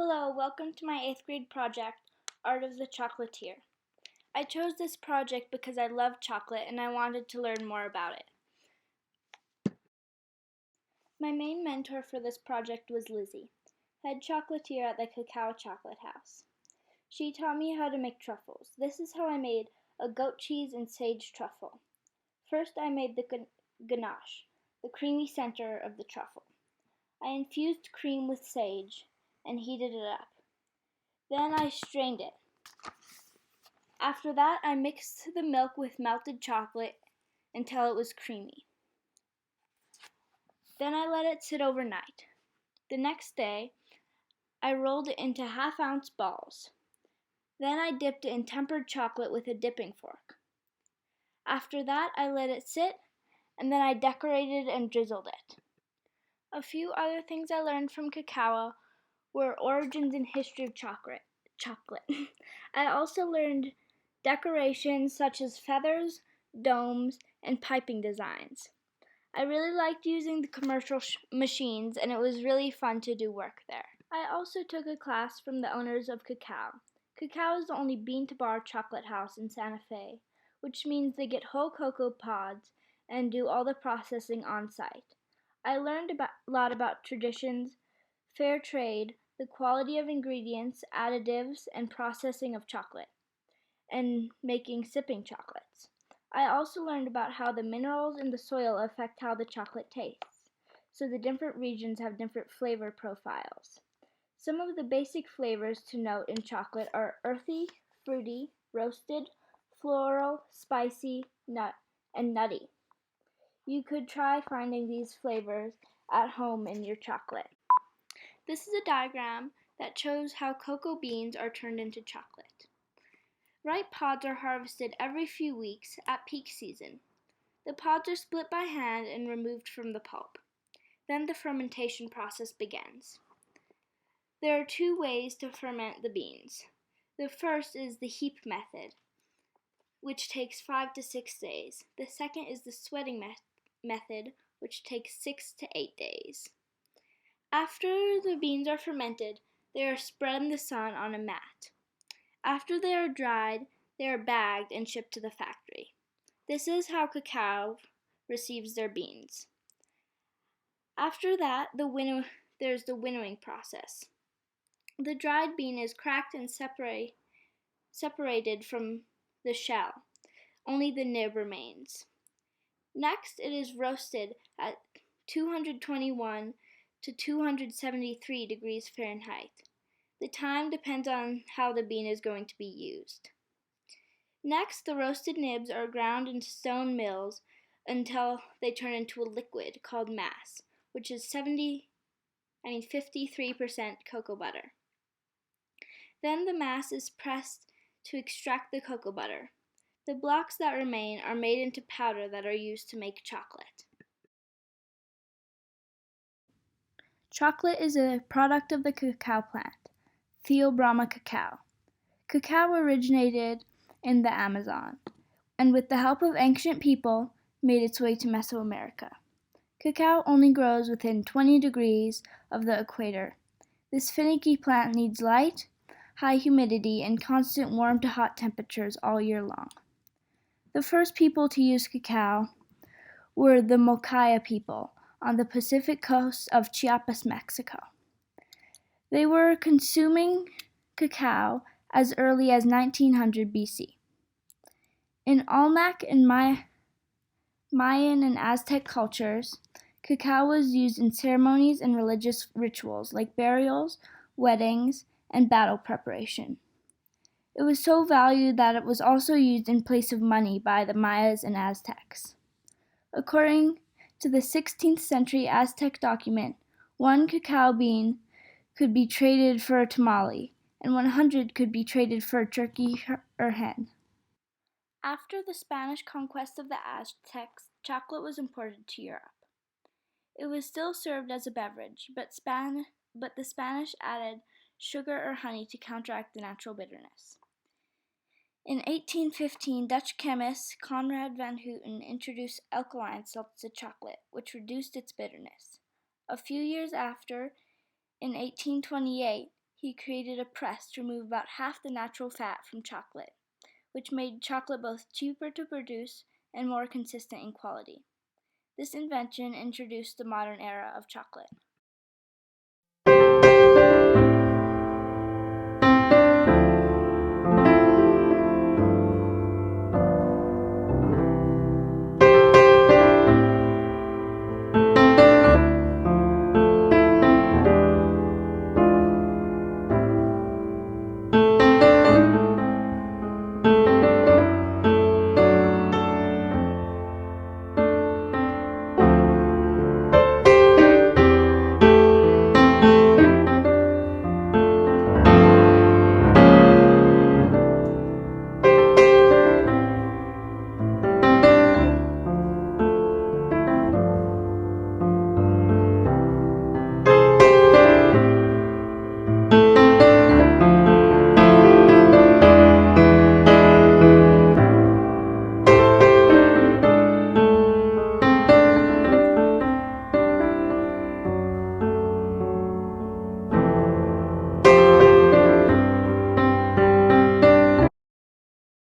Hello, welcome to my 8th grade project, Art of the Chocolatier. I chose this project because I love chocolate and I wanted to learn more about it. My main mentor for this project was Lizzie, head chocolatier at the Cacao Chocolate House. She taught me how to make truffles. This is how I made a goat cheese and sage truffle. First, I made the ganache, the creamy center of the truffle. I infused cream with sage and heated it up. Then I strained it. After that, I mixed the milk with melted chocolate until it was creamy. Then I let it sit overnight. The next day, I rolled it into half-ounce balls. Then I dipped it in tempered chocolate with a dipping fork. After that, I let it sit, and then I decorated and drizzled it. A few other things I learned from cacao were origins and history of chocolate. I also learned decorations such as feathers, domes, and piping designs. I really liked using the commercial machines, and it was really fun to do work there. I also took a class from the owners of Cacao. Cacao is the only bean-to-bar chocolate house in Santa Fe, which means they get whole cocoa pods and do all the processing on site. I learned a lot about traditions, fair trade, the quality of ingredients, additives, and processing of chocolate, and making sipping chocolates. I also learned about how the minerals in the soil affect how the chocolate tastes, so the different regions have different flavor profiles. Some of the basic flavors to note in chocolate are earthy, fruity, roasted, floral, spicy, and nutty. You could try finding these flavors at home in your chocolate. This is a diagram that shows how cocoa beans are turned into chocolate. Ripe pods are harvested every few weeks at peak season. The pods are split by hand and removed from the pulp. Then the fermentation process begins. There are two ways to ferment the beans. The first is the heap method, which takes 5 to 6 days. The second is the sweating method, which takes 6 to 8 days. After the beans are fermented, they are spread in the sun on a mat. After they are dried, they are bagged and shipped to the factory. This is how cacao receives their beans. After that, there's the winnowing process. The dried bean is cracked and separated from the shell. Only the nib remains. Next, it is roasted at 221 to 273 degrees Fahrenheit. The time depends on how the bean is going to be used. Next, the roasted nibs are ground into stone mills until they turn into a liquid called mass, which is 53% cocoa butter. Then the mass is pressed to extract the cocoa butter. The blocks that remain are made into powder that are used to make chocolate. Chocolate is a product of the cacao plant, Theobroma cacao. Cacao originated in the Amazon, and with the help of ancient people, made its way to Mesoamerica. Cacao only grows within 20 degrees of the equator. This finicky plant needs light, high humidity, and constant warm to hot temperatures all year long. The first people to use cacao were the Moquaya people on the Pacific coast of Chiapas, Mexico. They were consuming cacao as early as 1900 BC. In Olmec and Mayan and Aztec cultures, cacao was used in ceremonies and religious rituals like burials, weddings, and battle preparation. It was so valued that it was also used in place of money by the Mayas and Aztecs. According to the 16th century Aztec document, 1 cacao bean could be traded for a tamale, and 100 could be traded for a turkey or hen. After the Spanish conquest of the Aztecs, chocolate was imported to Europe. It was still served as a beverage, but the Spanish added sugar or honey to counteract the natural bitterness. In 1815, Dutch chemist Conrad van Houten introduced alkaline salts to chocolate, which reduced its bitterness. A few years after, in 1828, he created a press to remove about half the natural fat from chocolate, which made chocolate both cheaper to produce and more consistent in quality. This invention introduced the modern era of chocolate.